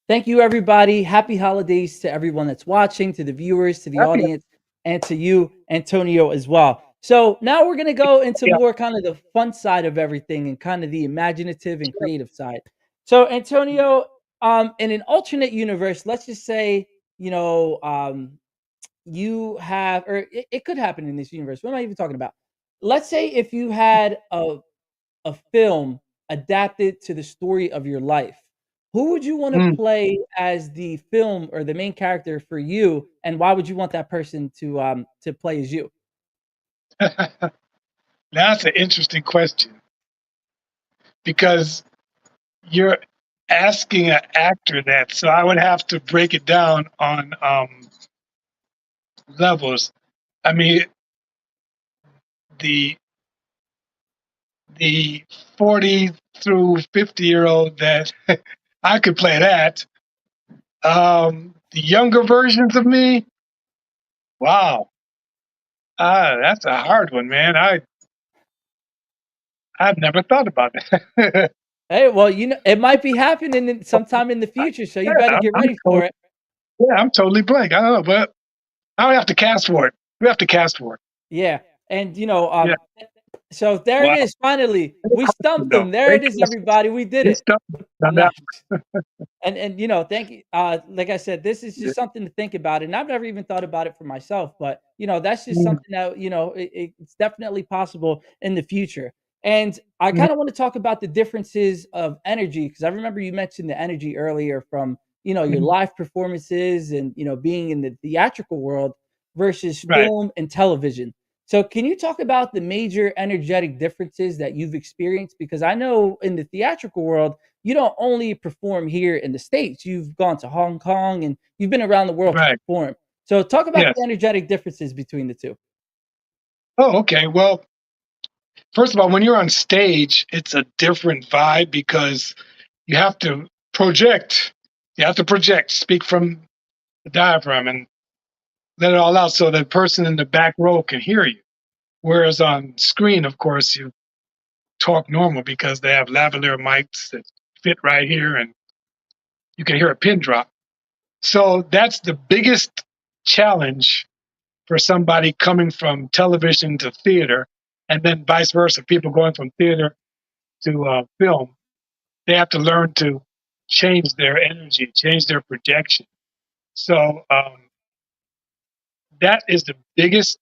Thank you, everybody. Happy holidays to everyone that's watching, to the viewers, to the audience, and to you, Antonio, as well. So now we're going to go into more kind of the fun side of everything and kind of the imaginative and creative side. So, Antonio, in an alternate universe, let's just say, you have, or it could happen in this universe. What am I even talking about? Let's say if you had a film adapted to the story of your life, Who would you want to Mm. play as the film or the main character for you, and why would you want that person to play as you? That's an interesting question because you're asking an actor that, so I would have to break it down on levels. I mean, the the 40 through 50-year-old that I could play that. The younger versions of me, wow, that's a hard one, man. I've never thought about that. Hey, well, it might be happening sometime in the future, so you better I'm, get I'm ready for totally, it. yeah, I'm totally blank. I don't know, but I don't have to cast for it. We have to cast for it. Yeah, and Yeah. so there it Wow. is. Finally, we stumped No, them. There great it is, question. everybody. We did Good it. stuff on No, that. and thank you. Like I said, this is just something to think about, and I've never even thought about it for myself. But that's just Mm, something that it's definitely possible in the future. And I mm, kind of want to talk about the differences of energy because I remember you mentioned the energy earlier from your mm. live performances and being in the theatrical world versus Right. film and television. So, can you talk about the major energetic differences that you've experienced? Because I know in the theatrical world you don't only perform here in the States, you've gone to Hong Kong and you've been around the world to Right. perform. So talk about Yes. the energetic differences between the two. Oh, okay. Well, first of all, when you're on stage, it's a different vibe because you have to project. You have to project, speak from the diaphragm and let it all out so the person in the back row can hear you. Whereas on screen, of course, you talk normal because they have lavalier mics that fit right here and you can hear a pin drop. So that's the biggest challenge for somebody coming from television to theater, and then vice versa. People going from theater to film, they have to learn to change their energy, change their projection. So that is the biggest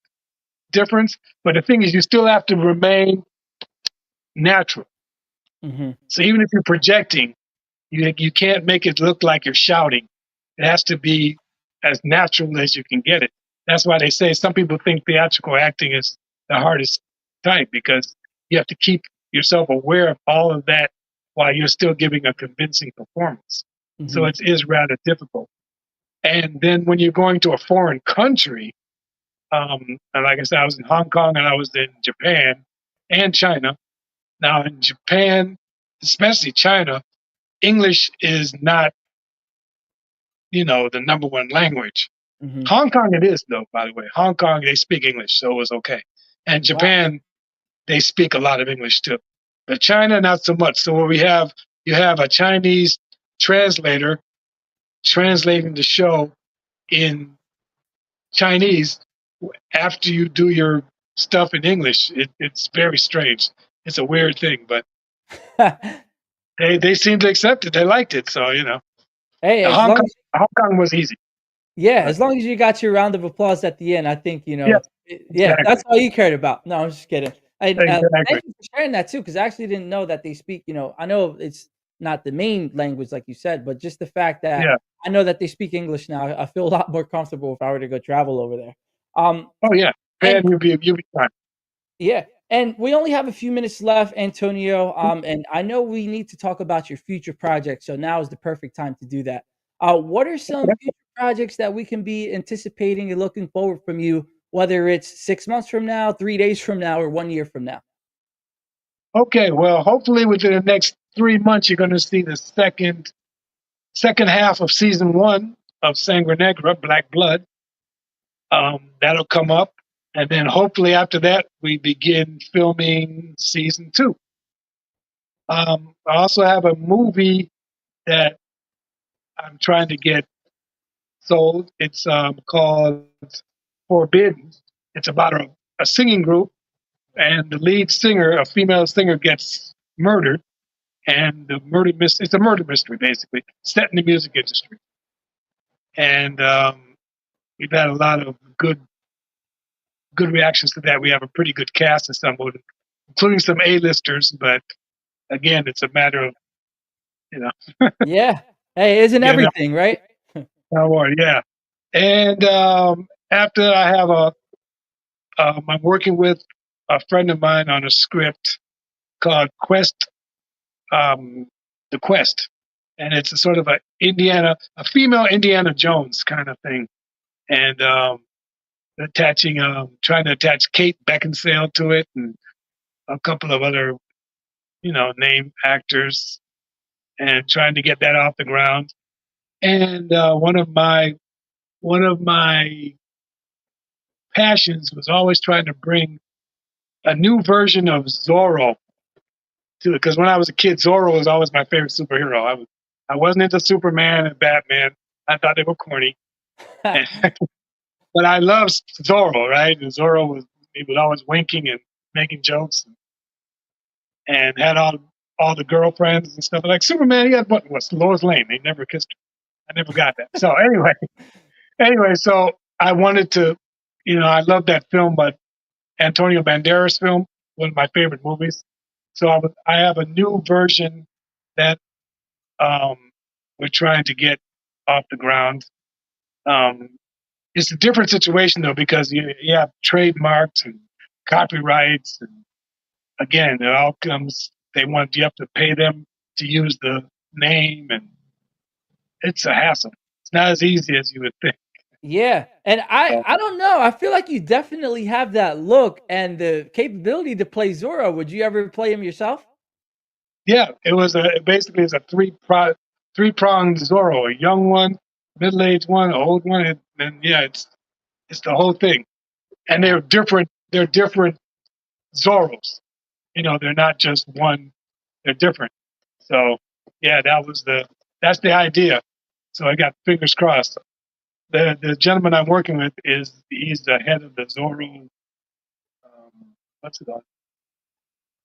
difference. But the thing is, you still have to remain natural. Mhm. So even if you're projecting, you can't make it look like you're shouting. It has to be as natural as you can get it. That's why they say some people think theatrical acting is the hardest type because you have to keep yourself aware of all of that while you're still giving a convincing performance. So Mhm. it is rather difficult. And then when you're going to a foreign country, and like I said, I was in Hong Kong and I was in Japan and China. Now in Japan, especially China, English is not, the number one language. Mhm. Hong Kong it is though, by the way. Hong Kong they speak English, so it was okay. And Wow. Japan, they speak a lot of English too. But China not so much. So what you have a Chinese translator translating the show in Chinese after you do your stuff in English. It's very strange. It's a weird thing, but they seem to accept it. They liked it. So, Hey, the as long as Hong Kong was easy. yeah, But as long as you got your round of applause at the end, I think, yes, yeah, exactly. that's all you cared about. No, I'm just kidding. And Exactly. thank you for sharing that too, because I actually didn't know that they speak, I know it's not the main language like you said, but just the fact that Yeah. I know that they speak English now, I feel a lot more comfortable if I were to go travel over there. Oh yeah. And Japan, you'll be fine. yeah, and we only have a few minutes left, Antonio. And I know we need to talk about your future projects, so now is the perfect time to do that. What are some future projects that we can be anticipating and looking forward from you, whether it's 6 months from now, 3 days from now, or 1 year from now? Okay, well, hopefully within the next 3 months, you're going to see the second half of season 1 of Sangre Negra, Black Blood. That'll come up, and then hopefully after that, we begin filming season 2. I also have a movie that I'm trying to get sold. It's called Forbidden. It's about a singing group, and the lead singer, a female singer, gets murdered. And it's a murder mystery basically set in the music industry, and we've had a lot of good reactions to that. We have a pretty good cast assembled, including some A-listers, but again, it's a matter of You know, Yeah. Hey, isn't you know, everything, right? award, yeah. And after I have I'm working with a friend of mine on a script called um, The Quest, and it's a sort of a female Indiana Jones kind of thing, and trying to attach Kate Beckinsale to it, and a couple of other, name actors, and trying to get that off the ground. And one of my passions was always trying to bring a new version of Zorro to it, because when I was a kid, Zorro was always my favorite superhero. I wasn't into Superman and Batman. I thought they were corny, and, but I loved Zorro, right? And he was always winking and making jokes, and had all the girlfriends and stuff. Like Superman, he had what's Lois Lane. They never kissed her. I never got that. So anyway, so I wanted to, I love that film, but Antonio Banderas film, one of my favorite movies. So I have a new version that we're trying to get off the ground. It's a different situation though, because you have trademarks and copyrights, and again, it all comes. You have to pay them to use the name, and it's a hassle. It's not as easy as you would think. Yeah, and I So, I don't know. I feel like you definitely have that look and the capability to play Zorro. Would you ever play him yourself? yeah, basically it's a three pronged Zorro, a young one, middle aged one, an old one, and yeah, it's the whole thing. And they're different. They're different Zorros. They're not just one. They're different. So yeah, that's the idea. So I got fingers crossed. The gentleman I'm working with he's the head of the Zorro. What's it called?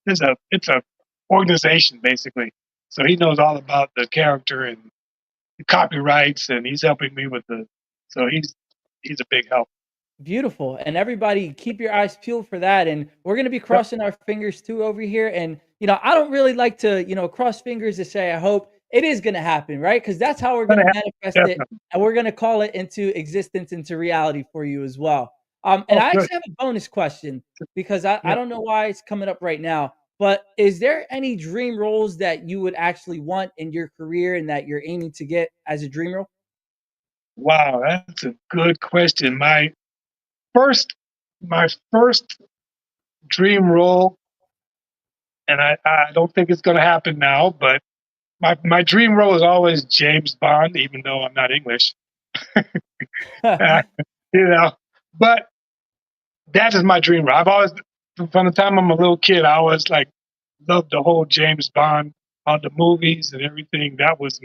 It's a organization basically. So he knows all about the character and the copyrights, and he's helping me with the. So he's a big help. Beautiful. And everybody keep your eyes peeled for that. And we're going to be Yep. crossing our fingers too over here. And, I don't really like to, cross fingers to say, I hope it is going to happen, right? Because that's how we're going Gonna to happen, manifest it. definitely. And we're going to call it into existence, into reality for you as well. And Oh, I good. actually have a bonus question because I Yeah. don't know why it's coming up right now. But is there any dream roles that you would actually want in your career and that you're aiming to get as a dream role? Wow, that's a good question. First, my first dream role, and I don't think it's going to happen now, but my dream role is always James Bond, even though I'm not English. Uh, you know, but that is my dream role. I've always, from the time I'm a little kid, I always loved the whole James Bond, all the movies and everything. That was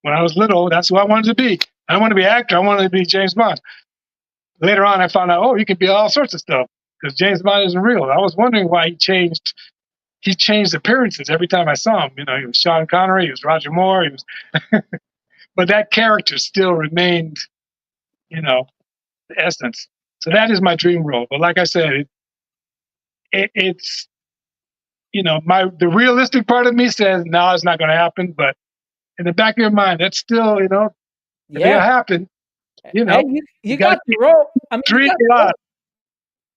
when I was little, that's who I wanted to be. I didn't want to be an actor. I wanted to be James Bond. Later on, I found out, you can be all sorts of stuff because James Bond isn't real. I was wondering why he changed. He changed appearances every time I saw him. He was Sean Connery, he was Roger Moore, but that character still remained, the essence. So that is my dream role. But like I said, it's the realistic part of me says no, it's not going to happen. But in the back of your mind, that's still, if it'll Yeah. happen, Hey, you you got to got the role. I mean, you dream got a the role. lot.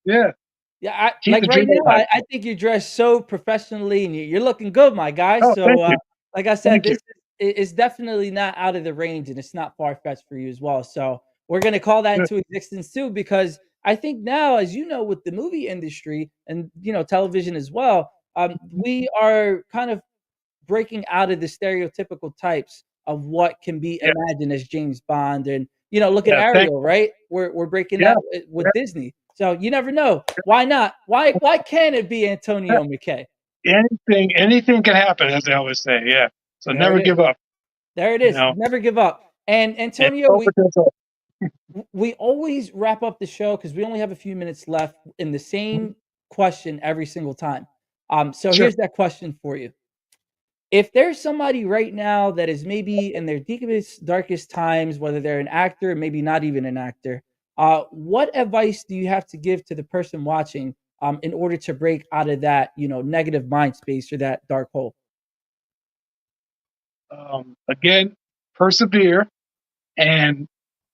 Yeah, Yeah, keep like the right dream now, alive. I think you're dressed so professionally and you're looking good, my guy. Oh, So, thank you, like I said, thank you. this is definitely not out of the range and it's not far fetched for you as well. So, we're going to call that Good. into existence too, because I think now, as you know, with the movie industry and television as well, we are kind of breaking out of the stereotypical types of what can be Yeah, imagined as James Bond. And look at yeah, thank Ariel, right? We're breaking yeah. that with Disney. So you never know. Why not? Why can't it be Yeah. Antonio McKay? Anything can happen, as I always say. Yeah, so There never it is. give up. There it You is. know, Never give up. And and Antonio, hope it does all. we always wrap up the show because we only have a few minutes left in the same question every single time. So Sure. here's that question for you. If there's somebody right now that is maybe in their deepest, darkest times, whether they're an actor, maybe not even an actor, what advice do you have to give to the person watching in order to break out of that, negative mind space or that dark hole? Again, persevere, and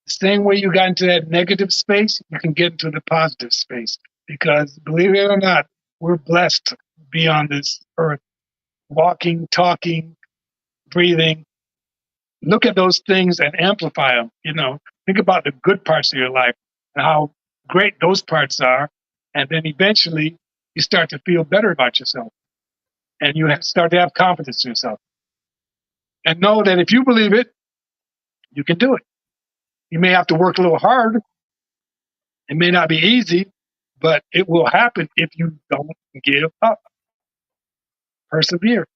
the same way you got into that negative space, you can get into the positive space. Because believe it or not, we're blessed to be on this earth, walking, talking, breathing. Look at those things and amplify them. Think about the good parts of your life and how great those parts are. And then eventually you start to feel better about yourself, and you start to have confidence in yourself. And know that if you believe it, you can do it. You may have to work a little hard. It may not be easy, but it will happen if you don't give up. Persevere.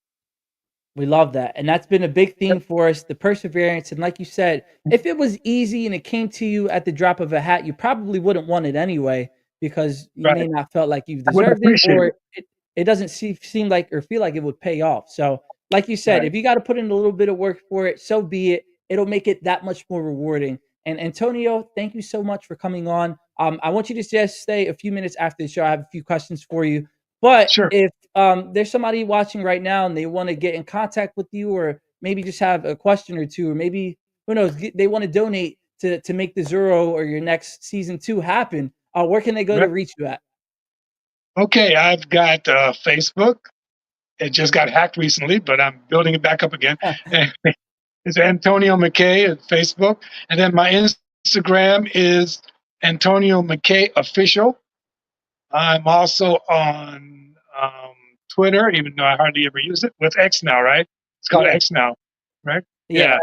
We love that. And that's been a big theme for us, the perseverance. And like you said, if it was easy and it came to you at the drop of a hat, you probably wouldn't want it anyway, because you may not felt like you've I wouldn't deserved it, appreciate or it. it doesn't seem like or feel like it would pay off. So like you said, Right. if you got to put in a little bit of work for it, so be it. It'll make it that much more rewarding. And Antonio, thank you so much for coming on. I want you to just stay a few minutes after the show. I have a few questions for you. But Sure. if there's somebody watching right now and they want to get in contact with you, or maybe just have a question or two, or maybe, who knows, they want to donate to make the Zorro or your next season 2 happen, where can they go to Right. reach you at? Okay, I've got Facebook. It just got hacked recently, but I'm building it back up again. It's Antonio McKay at Facebook. And then my Instagram is Antonio McKay Official. I'm also on Twitter, even though I hardly ever use it, with X now, right? It's called X now, right? Yeah.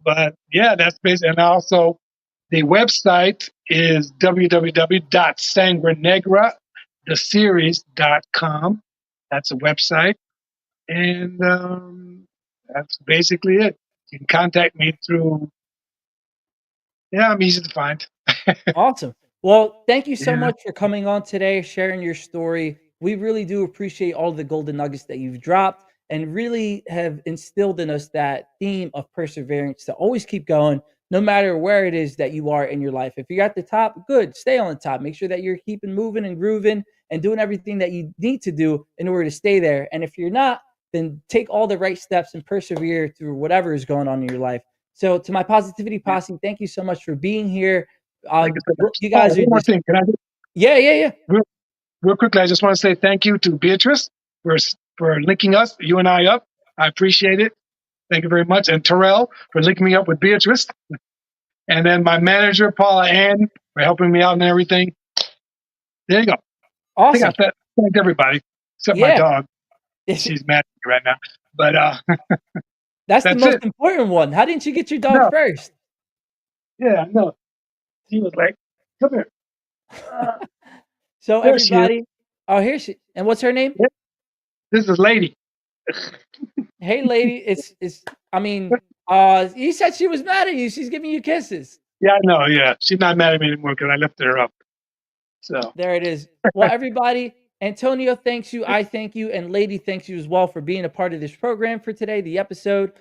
But yeah, that's basically, and also the website is www.sangrenegratheseries.com. That's a website. And that's basically it. You can contact me through, I'm easy to find. Awesome. Well, thank you so Yeah. much for coming on today, sharing your story. We really do appreciate all the golden nuggets that you've dropped, and really have instilled in us that theme of perseverance to always keep going, no matter where it is that you are in your life. If you're at the top, good, stay on the top. Make sure that you're keeping moving and grooving and doing everything that you need to do in order to stay there. And if you're not, then take all the right steps and persevere through whatever is going on in your life. So to my positivity posse, thank you so much for being here. Thank you so much. You guys are one more just, thing. Can I just, yeah. real quickly, I just want to say thank you to Beatrice for linking us, you and I, up. I appreciate it. Thank you very much. And Terrell for linking me up with Beatrice. And then my manager, Paula Ann, for helping me out and everything. There you go. Awesome. I think I thanked everybody except my dog. She's mad at me right now. But that's the most it. important one. How didn't you get your dog first? Yeah, no. He was like, come here. So There she is. everybody, oh, here she, and what's her name? Yep. This is Lady. Hey, Lady. I mean, you said she was mad at you. She's giving you kisses. Yeah, I know. Yeah, she's not mad at me anymore because I lifted her up. So there it is. Well, everybody, Antonio thanks you. I thank you, and Lady thanks you as well for being a part of this program for today, the episode.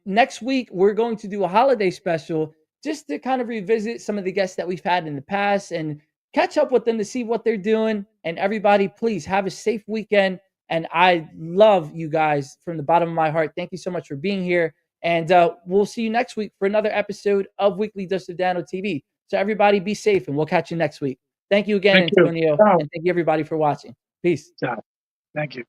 Next week we're going to do a holiday special, just to kind of revisit some of the guests that we've had in the past and catch up with them to see what they're doing. And everybody, please have a safe weekend. And I love you guys from the bottom of my heart. Thank you so much for being here. And we'll see you next week for another episode of Weekly Dose of Dano TV. So everybody be safe, and we'll catch you next week. Thank you again, Antonio. And thank you everybody for watching. Peace. Thank you.